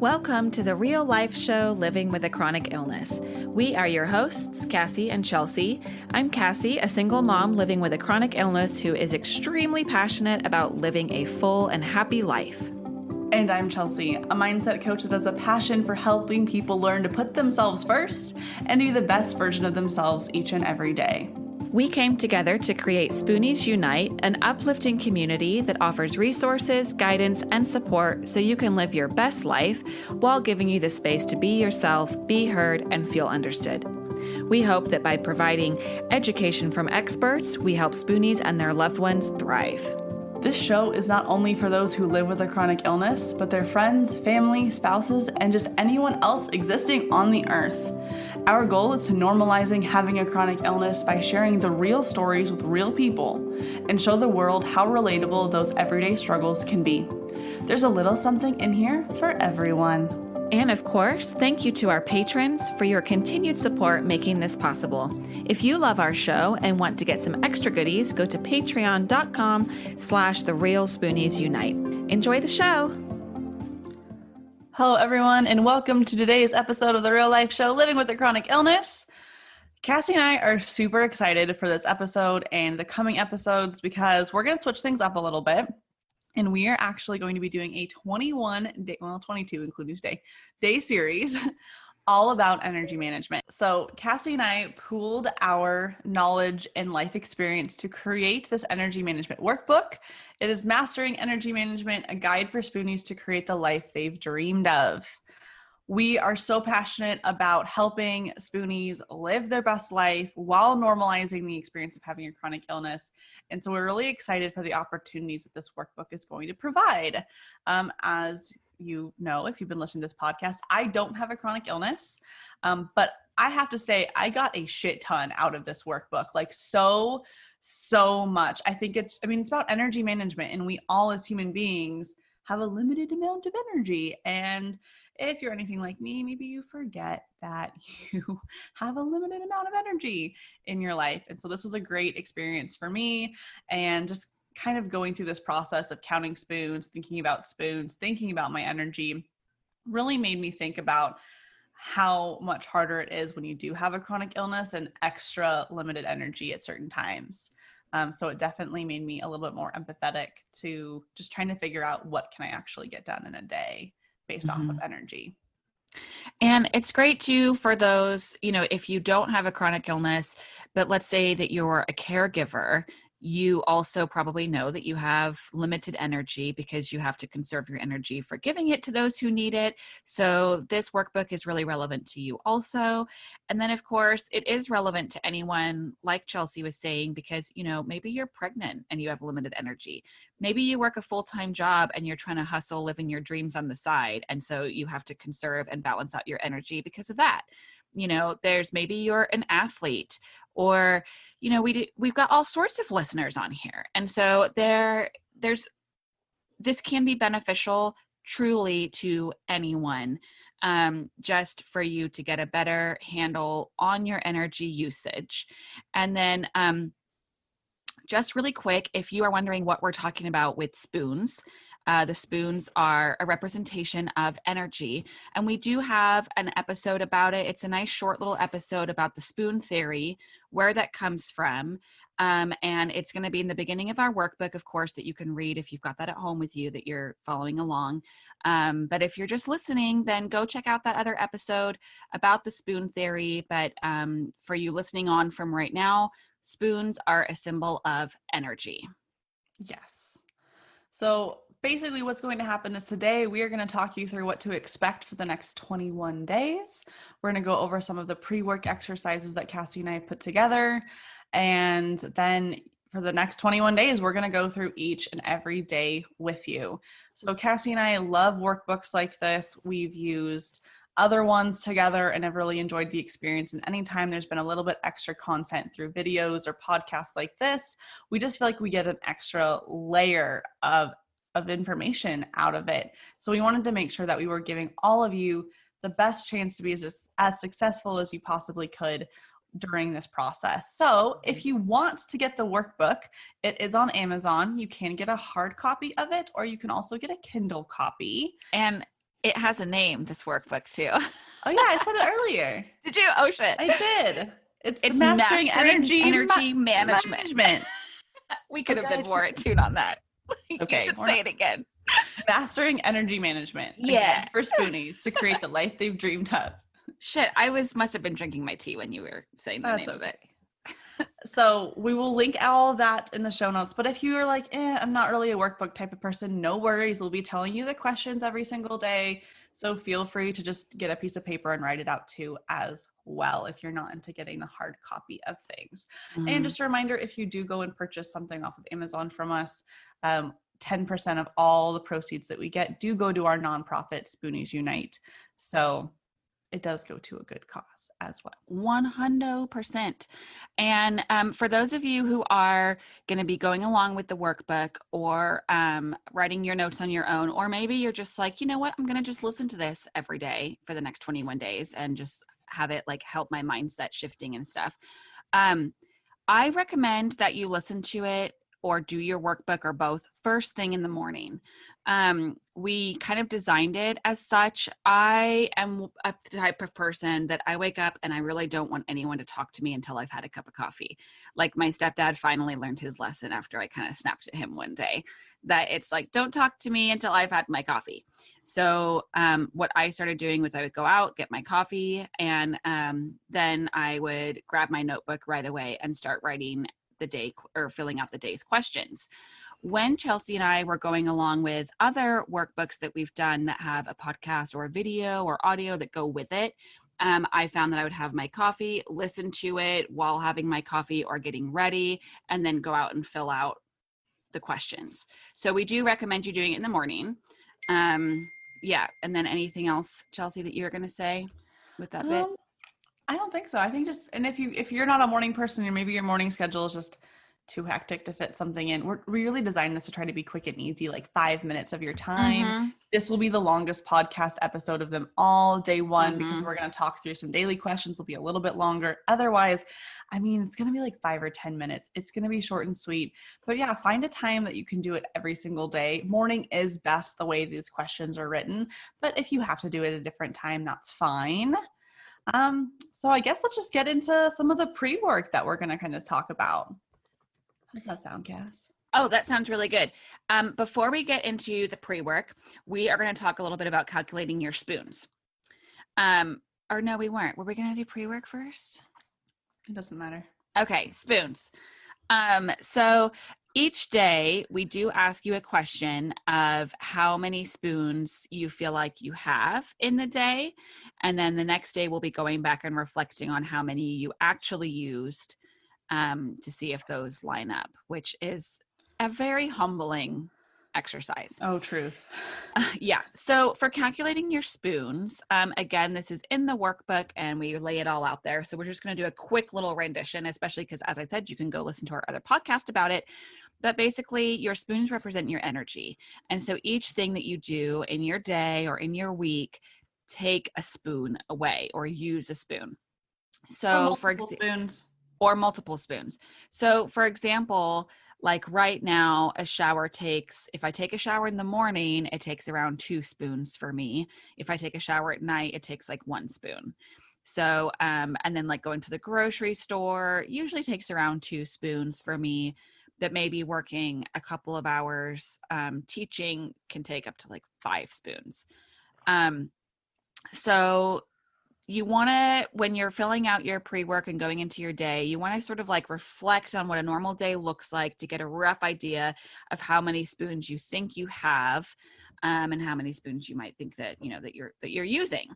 Welcome to the real life show, Living with a Chronic Illness. We are your hosts, Cassie and Chelsea. I'm Cassie, a single mom living with a chronic illness who is extremely passionate about living a full and happy life. And I'm Chelsea, a mindset coach that has a passion for helping people learn to put themselves first and be the best version of themselves each and every day. We came together to create Spoonies Unite, an uplifting community that offers resources, guidance, and support so you can live your best life while giving you the space to be yourself, be heard, and feel understood. We hope that by providing education from experts, we help Spoonies and their loved ones thrive. This show is not only for those who live with a chronic illness, but their friends, family, spouses, and just anyone else existing on the earth. Our goal is to normalizing having a chronic illness by sharing the real stories with real people and show the world how relatable those everyday struggles can be. There's a little something in here for everyone. And of course, thank you to our patrons for your continued support making this possible. If you love our show and want to get some extra goodies, go to patreon.com/therealspoonies.unite. Enjoy the show. Hello, everyone, and welcome to today's episode of the Real Life Show, Living with a Chronic Illness. Cassie and I are super excited for this episode and the coming episodes because we're going to switch things up a little bit. And we are actually going to be doing a 22 including today, day series all about energy management. So Cassie and I pooled our knowledge and life experience to create this energy management workbook. It is Mastering Energy Management, a guide for Spoonies to create the life they've dreamed of. We are so passionate about helping Spoonies live their best life while normalizing the experience of having a chronic illness. And so we're really excited for the opportunities that this workbook is going to provide. As you know, if you've been listening to this podcast, I don't have a chronic illness, but I have to say I got a shit ton out of this workbook, like so much. I think it's about energy management, and we all as human beings have a limited amount of energy. And if you're anything like me, maybe you forget that you have a limited amount of energy in your life. And so this was a great experience for me, and just kind of going through this process of counting spoons, thinking about my energy really made me think about how much harder it is when you do have a chronic illness and extra limited energy at certain times. So it definitely made me a little bit more empathetic to just trying to figure out what can I actually get done in a day based off of energy. And it's great too for those, if you don't have a chronic illness, but let's say that you're a caregiver, you also probably know that you have limited energy because you have to conserve your energy for giving it to those who need it. So this workbook is really relevant to you also. And then of course it is relevant to anyone, like Chelsea was saying, because, maybe you're pregnant and you have limited energy. Maybe you work a full-time job and you're trying to hustle living your dreams on the side. And so you have to conserve and balance out your energy because of that. There's maybe you're an athlete, or, we've got all sorts of listeners on here. And so this can be beneficial truly to anyone, just for you to get a better handle on your energy usage. And then, just really quick, if you are wondering what we're talking about with spoons, the spoons are a representation of energy, and we do have an episode about it. It's a nice short little episode about the spoon theory, where that comes from, and it's going to be in the beginning of our workbook, of course, that you can read if you've got that at home with you, that you're following along. But if you're just listening, then go check out that other episode about the spoon theory. But for you listening on from right now, spoons are a symbol of energy. Yes. So basically what's going to happen is today we are going to talk you through what to expect for the next 21 days. We're going to go over some of the pre-work exercises that Cassie and I put together. And then for the next 21 days, we're going to go through each and every day with you. So Cassie and I love workbooks like this. We've used other ones together and have really enjoyed the experience. And anytime there's been a little bit extra content through videos or podcasts like this, we just feel like we get an extra layer of information out of it. So we wanted to make sure that we were giving all of you the best chance to be as successful as you possibly could during this process. So if you want to get the workbook, it is on Amazon. You can get a hard copy of it, or you can also get a Kindle copy. And It has a name, this workbook too. Oh yeah, I said it earlier. Did you? Oh shit. I did. It's the It's Mastering Mastering Energy Energy Management. Management. We could have Okay, been more attuned on that. You okay, should we're say not it again. Mastering Energy Management, a Yeah. guide for Spoonies to create the life they've dreamed of. Shit, must have been drinking my tea when you were saying the That's name of okay. it. So we will link all that in the show notes. But if you're like, I'm not really a workbook type of person, no worries. We'll be telling you the questions every single day. So feel free to just get a piece of paper and write it out too as well if you're not into getting the hard copy of things. And just a reminder, if you do go and purchase something off of Amazon from us, 10% of all the proceeds that we get do go to our nonprofit, Spoonies Unite. So it does go to a good cause as well. 100%. And for those of you who are going to be going along with the workbook or writing your notes on your own, or maybe you're just like, you know what, I'm going to just listen to this every day for the next 21 days and just have it like help my mindset shifting and stuff. I recommend that you listen to it or do your workbook or both first thing in the morning. We kind of designed it as such. I am a type of person that I wake up and I really don't want anyone to talk to me until I've had a cup of coffee. Like my stepdad finally learned his lesson after I kind of snapped at him one day that it's like, don't talk to me until I've had my coffee. So what I started doing was I would go out, get my coffee, and then I would grab my notebook right away and start writing the day or filling out the day's questions. When Chelsea and I were going along with other workbooks that we've done that have a podcast or a video or audio that go with it, I found that I would have my coffee, listen to it while having my coffee or getting ready, and then go out and fill out the questions. So we do recommend you doing it in the morning. Yeah. And then anything else, Chelsea, that you were going to say with that bit? I don't think so. I think just, and if you're not a morning person or maybe your morning schedule is just too hectic to fit something in, we really designed this to try to be quick and easy, like 5 minutes of your time. Mm-hmm. This will be the longest podcast episode of them all, day one, because Mm-hmm. we're going to talk through some daily questions. Will be a little bit longer. Otherwise, I mean, it's going to be like 5 or 10 minutes. It's going to be short and sweet. But yeah, find a time that you can do it every single day. Morning is best the way these questions are written. But if you have to do it at a different time, that's fine. So I guess let's just get into some of the pre-work that we're going to kind of talk about. How does that sound, Cass? Oh, that sounds really good. Before we get into the pre-work, we are going to talk a little bit about calculating your spoons. Or no, we weren't. Were we going to do pre-work first? It doesn't matter. Okay, spoons. So each day we do ask you a question of how many spoons you feel like you have in the day. And then the next day we'll be going back and reflecting on how many you actually used to see if those line up, which is a very humbling exercise. Oh, truth. Yeah. So for calculating your spoons, again, this is in the workbook and we lay it all out there. So we're just going to do a quick little rendition, especially because, as I said, you can go listen to our other podcast about it. But basically, your spoons represent your energy. And so each thing that you do in your day or in your week, take a spoon away or use a spoon. So for example, spoons. Or multiple spoons. So for example, like right now, a shower takes, if I take a shower in the morning, it takes around 2 spoons for me. If I take a shower at night, it takes like 1 spoon. So, and then like going to the grocery store usually takes around 2 spoons for me, but maybe working a couple of hours teaching can take up to like 5 spoons. So you want to, when you're filling out your pre-work and going into your day, you want to sort of like reflect on what a normal day looks like to get a rough idea of how many spoons you think you have, and how many spoons you might think that, you know, that you're using.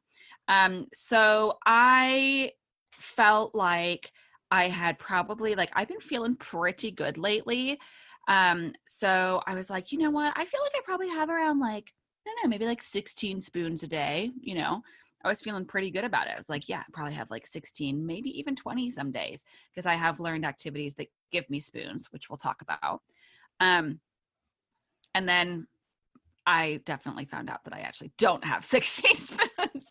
So I felt like I had probably like, I've been feeling pretty good lately. So I was like, you know what? I feel like I probably have around like, I don't know, maybe like 16 spoons a day, you know. I was feeling pretty good about it. I was like, yeah, I probably have like 16, maybe even 20 some days, because I have learned activities that give me spoons, which we'll talk about. And then I definitely found out that I actually don't have 16 spoons.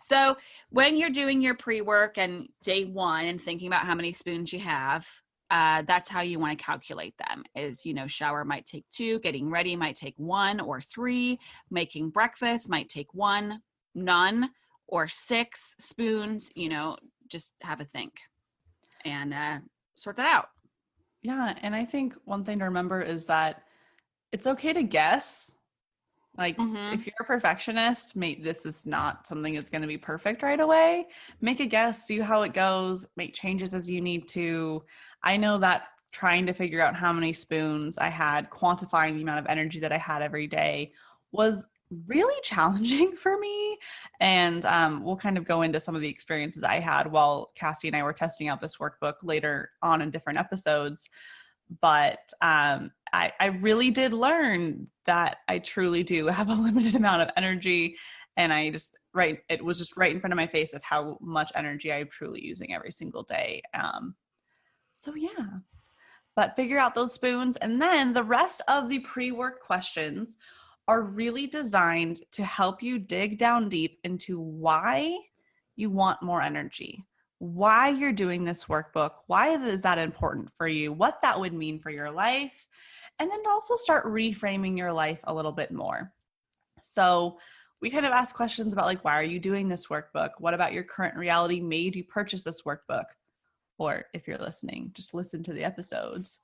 So when you're doing your pre-work and day one and thinking about how many spoons you have, that's how you want to calculate them is, shower might take 2, getting ready might take 1 or 3, making breakfast might take 1, none, or 6 spoons, just have a think and sort that out. Yeah. And I think one thing to remember is that it's okay to guess. Like, Mm-hmm. if you're a perfectionist, this is not something that's going to be perfect right away. Make a guess, see how it goes, make changes as you need to. I know that trying to figure out how many spoons I had, quantifying the amount of energy that I had every day was really challenging for me. And we'll kind of go into some of the experiences I had while Cassie and I were testing out this workbook later on in different episodes. But I really did learn that I truly do have a limited amount of energy. And it was just right in front of my face of how much energy I'm truly using every single day. So yeah, but figure out those spoons. And then the rest of the pre-work questions are really designed to help you dig down deep into why you want more energy, why you're doing this workbook, why is that important for you, what that would mean for your life, and then also start reframing your life a little bit more. So we kind of ask questions about like, why are you doing this workbook? What about your current reality made you purchase this workbook? Or if you're listening, just listen to the episodes.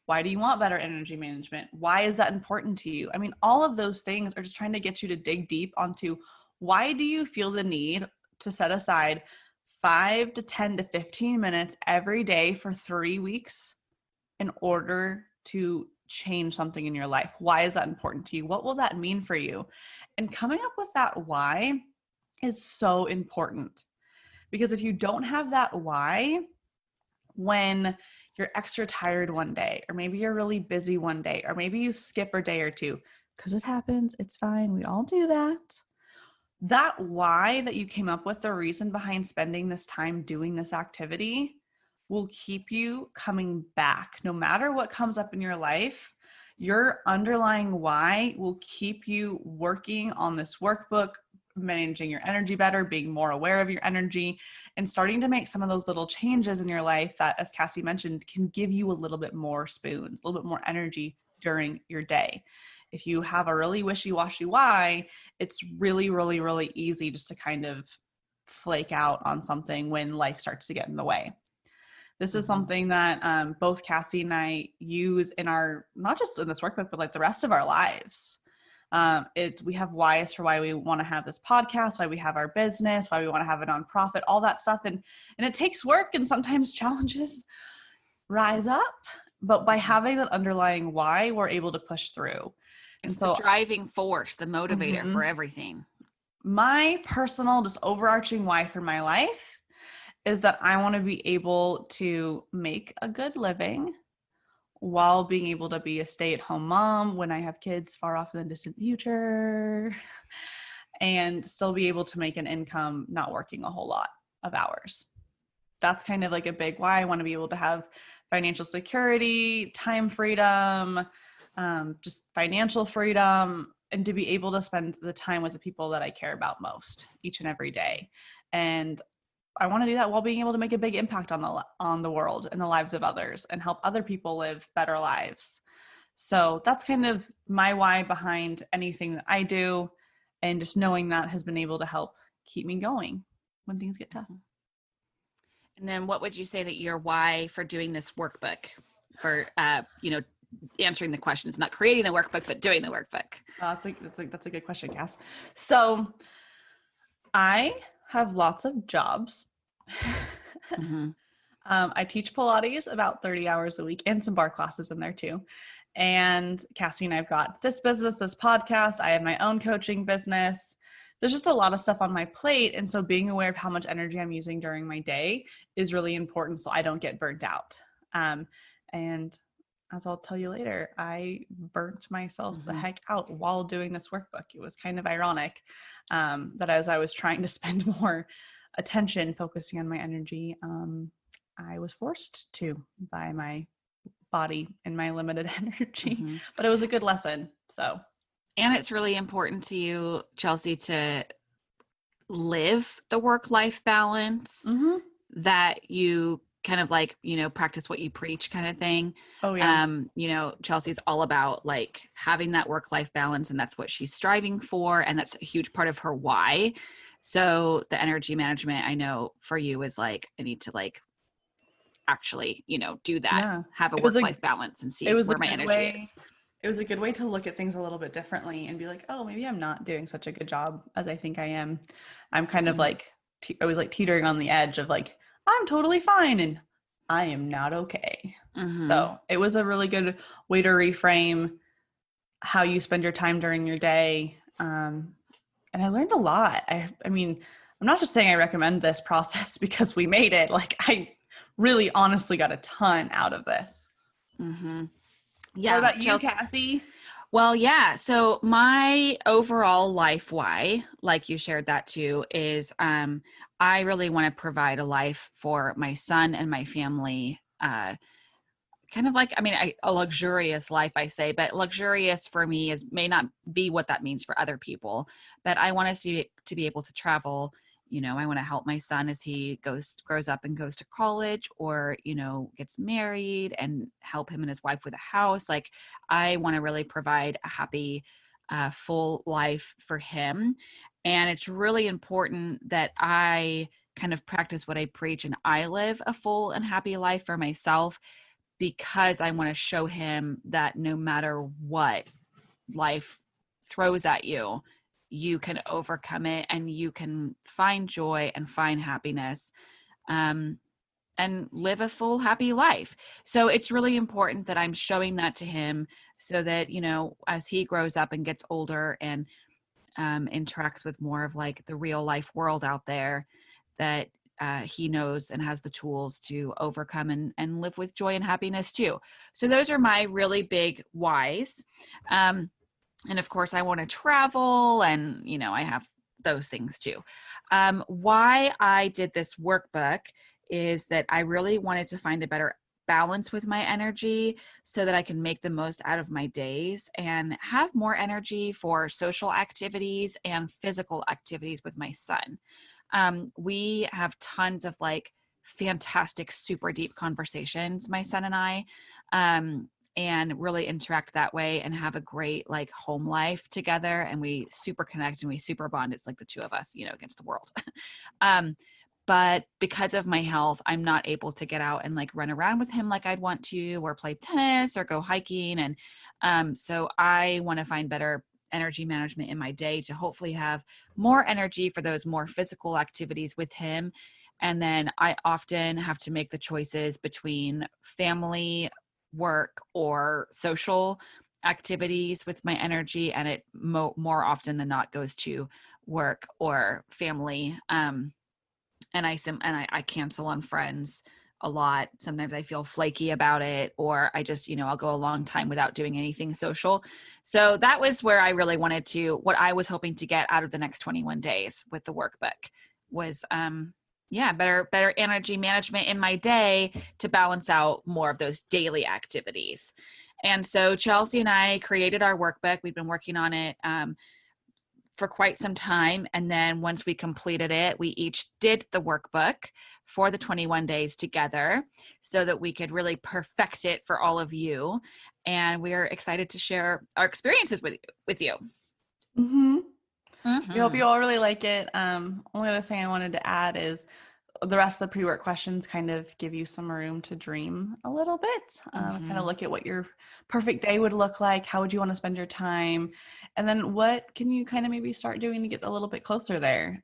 Why do you want better energy management? Why is that important to you? I mean, all of those things are just trying to get you to dig deep onto why do you feel the need to set aside 5 to 10 to 15 minutes every day for 3 weeks in order to change something in your life? Why is that important to you? What will that mean for you? And coming up with that why is so important, because if you don't have that why, when you're extra tired one day, or maybe you're really busy one day, or maybe you skip a day or two, because it happens, it's fine, we all do that. That why that you came up with, the reason behind spending this time doing this activity, will keep you coming back. No matter what comes up in your life, your underlying why will keep you working on this workbook, managing your energy better, being more aware of your energy, and starting to make some of those little changes in your life that, as Cassie mentioned, can give you a little bit more spoons, a little bit more energy during your day. If you have a really wishy-washy why, it's really, really, really easy just to kind of flake out on something when life starts to get in the way. This is something that both Cassie and I use in our, not just in this workbook, but like the rest of our lives. We have whys for why we want to have this podcast, why we have our business, why we want to have a nonprofit, all that stuff. And it takes work, and sometimes challenges rise up, but by having that underlying why, we're able to push through. It's the driving force, the motivator for everything. My personal, just overarching why for my life is that I want to be able to make a good living while being able to be a stay-at-home mom when I have kids far off in the distant future, and still be able to make an income not working a whole lot of hours. That's kind of like a big why. I want to be able to have financial security, time freedom, just financial freedom, and to be able to spend the time with the people that I care about most each and every day. And I want to do that while being able to make a big impact on the world and the lives of others, and help other people live better lives. So that's kind of my why behind anything that I do. And just knowing that has been able to help keep me going when things get tough. And then what would you say that your why for doing this workbook, for, answering the questions, not creating the workbook, but doing the workbook? That's a good question, Cass. So I have lots of jobs. I teach Pilates about 30 hours a week, and some bar classes in there too. And Cassie and I've got this business, this podcast. I have my own coaching business. There's just a lot of stuff on my plate. And so being aware of how much energy I'm using during my day is really important, so I don't get burnt out. And as I'll tell you later, I burnt myself the heck out while doing this workbook. It was kind of ironic that as I was trying to spend more attention focusing on my energy, I was forced to by my body and my limited energy. But it was a good lesson. So, and it's really important to you, Chelsea, to live the work-life balance that you kind of like, practice what you preach kind of thing. Oh yeah. Chelsea's all about like having that work-life balance, and that's what she's striving for. And that's a huge part of her why. So the energy management, I know for you, is like, I need to like actually, do that, Yeah. have a It was a work-life balance and it see was a where my good energy way. is. It was a good way to look at things a little bit differently and be like, oh, maybe I'm not doing such a good job as I think I am. I'm kind of Mm-hmm. like, I was like teetering on the edge of like, I'm totally fine and I am not okay. Mm-hmm. So it was a really good way to reframe how you spend your time during your day. And I learned a lot. I mean, I'm not just saying I recommend this process because we made it. Like, I really honestly got a ton out of this. Mm-hmm. What Yeah, about you, Chelsea. Kathy? Well, yeah. So my overall life why, like you shared that too, is I really want to provide a life for my son and my family. Kind of like, I mean, a luxurious life, I say, but luxurious for me is may not be what that means for other people. But I want us to be able to travel. I want to help my son as he grows up and goes to college, or gets married, and help him and his wife with a house. Like, I want to really provide a happy, full life for him. And it's really important that I kind of practice what I preach, and I live a full and happy life for myself, because I want to show him that no matter what life throws at you, you can overcome it, and you can find joy and find happiness, um, and live a full, happy life. So it's really important that I'm showing that to him, so that, as he grows up and gets older and interacts with more of like the real life world out there, that he knows and has the tools to overcome and live with joy and happiness too. So those are my really big whys. And of course, I want to travel, and, I have those things too. Why I did this workbook is that I really wanted to find a better balance with my energy, so that I can make the most out of my days and have more energy for social activities and physical activities with my son. We have tons of like fantastic, super deep conversations, my son and I, and really interact that way and have a great like home life together. And we super connect and we super bond. It's like the two of us, against the world. um, but because of my health, I'm not able to get out and like run around with him like I'd want to, or play tennis or go hiking. And so I want to find better energy management in my day to hopefully have more energy for those more physical activities with him. And then I often have to make the choices between family, work, or social activities with my energy. And it more often than not goes to work or family. And I cancel on friends a lot. Sometimes I feel flaky about it, or I just, I'll go a long time without doing anything social. So that was where I really wanted to, what I was hoping to get out of the next 21 days with the workbook was, better energy management in my day to balance out more of those daily activities. And so Chelsea and I created our workbook. We've been working on it, for quite some time. And then once we completed it, we each did the workbook for the 21 days together, so that we could really perfect it for all of you. And we're excited to share our experiences with you. Mm-hmm. We hope Mm-hmm. you all really like it. Only other thing I wanted to add is the rest of the pre-work questions kind of give you some room to dream a little bit, kind Mm-hmm. of look at what your perfect day would look like. How would you want to spend your time? And then what can you kind of maybe start doing to get a little bit closer there?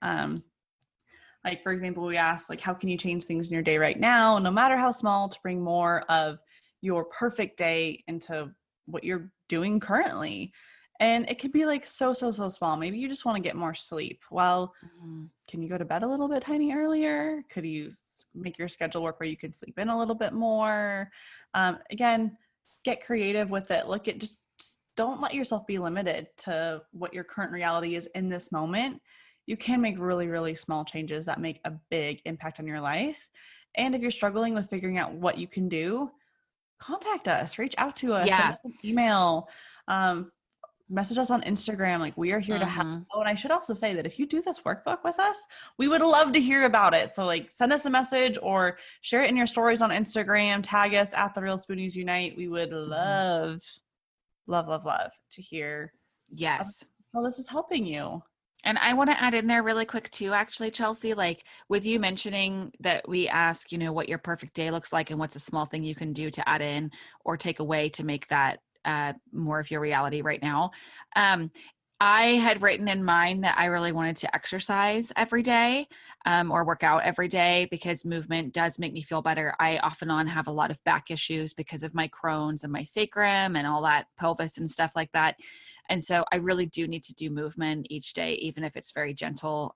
Like, for example, we asked, like, how can you change things in your day right now, no matter how small, to bring more of your perfect day into what you're doing currently? And it could be like so small. Maybe you just want to get more sleep. Well, Mm-hmm. can you go to bed a little bit tiny earlier? Could you make your schedule work where you can sleep in a little bit more? Again, get creative with it. Look at just don't let yourself be limited to what your current reality is in this moment. You can make really small changes that make a big impact on your life. And if you're struggling with figuring out what you can do, contact us, reach out to us, send Yeah. us an email. Um, message us on Instagram. Like, we are here to help. Mm-hmm. Oh, and I should also say that if you do this workbook with us, we would love to hear about it. So like, send us a message or share it in your stories on Instagram, tag us at The Real Spoonies Unite. We would love to hear Yes. how this is helping you. And I want to add in there really quick too, actually, Chelsea, like with you mentioning that we ask, what your perfect day looks like and what's a small thing you can do to add in or take away to make that more of your reality right now. I had written in mine that I really wanted to exercise every day or work out every day because movement does make me feel better. I off and on have a lot of back issues because of my Crohn's and my sacrum and all that pelvis and stuff like that. And so I really do need to do movement each day, even if it's very gentle.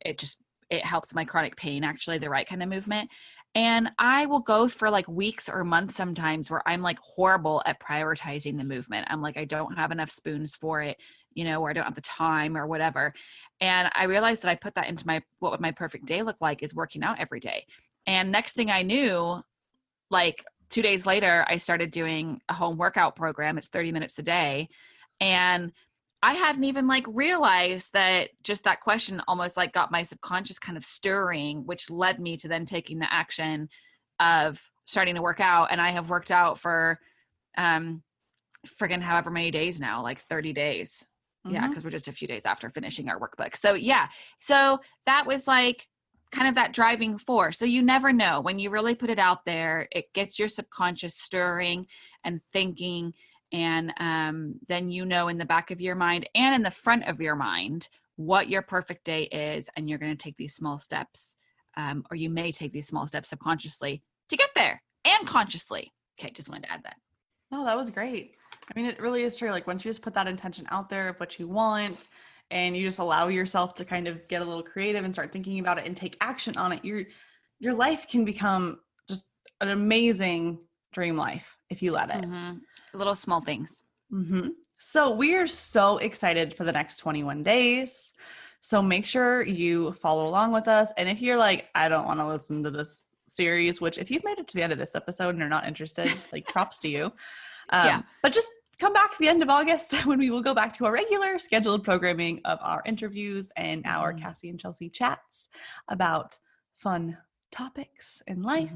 It helps my chronic pain, actually, the right kind of movement. And I will go for like weeks or months sometimes where I'm like horrible at prioritizing the movement. I'm like, I don't have enough spoons for it, or I don't have the time or whatever. And I realized that I put that into what would my perfect day look like is working out every day. And next thing I knew, like 2 days later, I started doing a home workout program. It's 30 minutes a day. And I hadn't even like realized that just that question almost like got my subconscious kind of stirring, which led me to then taking the action of starting to work out. And I have worked out for friggin' however many days now, like 30 days. Yeah, because we're just a few days after finishing our workbook. So yeah, so that was like kind of that driving force. So you never know when you really put it out there, it gets your subconscious stirring and thinking. And then in the back of your mind and in the front of your mind what your perfect day is. And you're going to take these small steps, or you may take these small steps subconsciously to get there and consciously. Okay, just wanted to add that. Oh, that was great. I mean, it really is true. Like once you just put that intention out there of what you want and you just allow yourself to kind of get a little creative and start thinking about it and take action on it, your life can become just an amazing dream life if you let it. Mm-hmm. Little small things. Mm-hmm. So we are so excited for the next 21 days. So make sure you follow along with us. And if you're like, I don't want to listen to this series, which if you've made it to the end of this episode and are not interested, like props to you. Yeah. But just come back at the end of August when we will go back to our regular scheduled programming of our interviews and our Cassie and Chelsea chats about fun topics in life.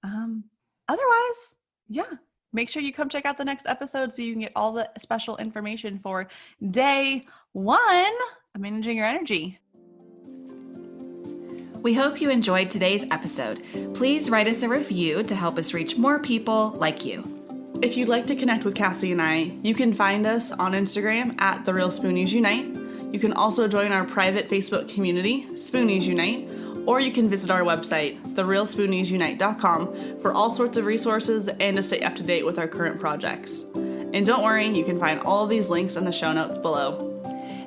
Otherwise, yeah, make sure you come check out the next episode so you can get all the special information for day 1 of managing your energy. We hope you enjoyed today's episode. Please write us a review to help us reach more people like you. If you'd like to connect with Cassie and I, you can find us on Instagram at The Real Spoonies Unite. You can also join our private Facebook community, Spoonies Unite, or you can visit our website, therealspooniesunite.com, for all sorts of resources and to stay up to date with our current projects. And don't worry, you can find all of these links in the show notes below.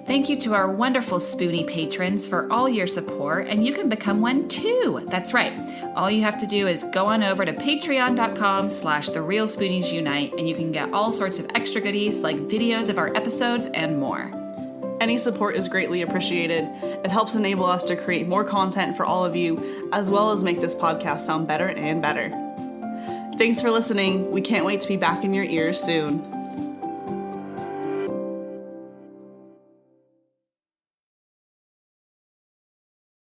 Thank you to our wonderful Spoonie patrons for all your support, and you can become one too. That's right. All you have to do is go on over to patreon.com/therealspooniesunite, and you can get all sorts of extra goodies like videos of our episodes and more. Any support is greatly appreciated. It helps enable us to create more content for all of you, as well as make this podcast sound better and better. Thanks for listening. We can't wait to be back in your ears soon.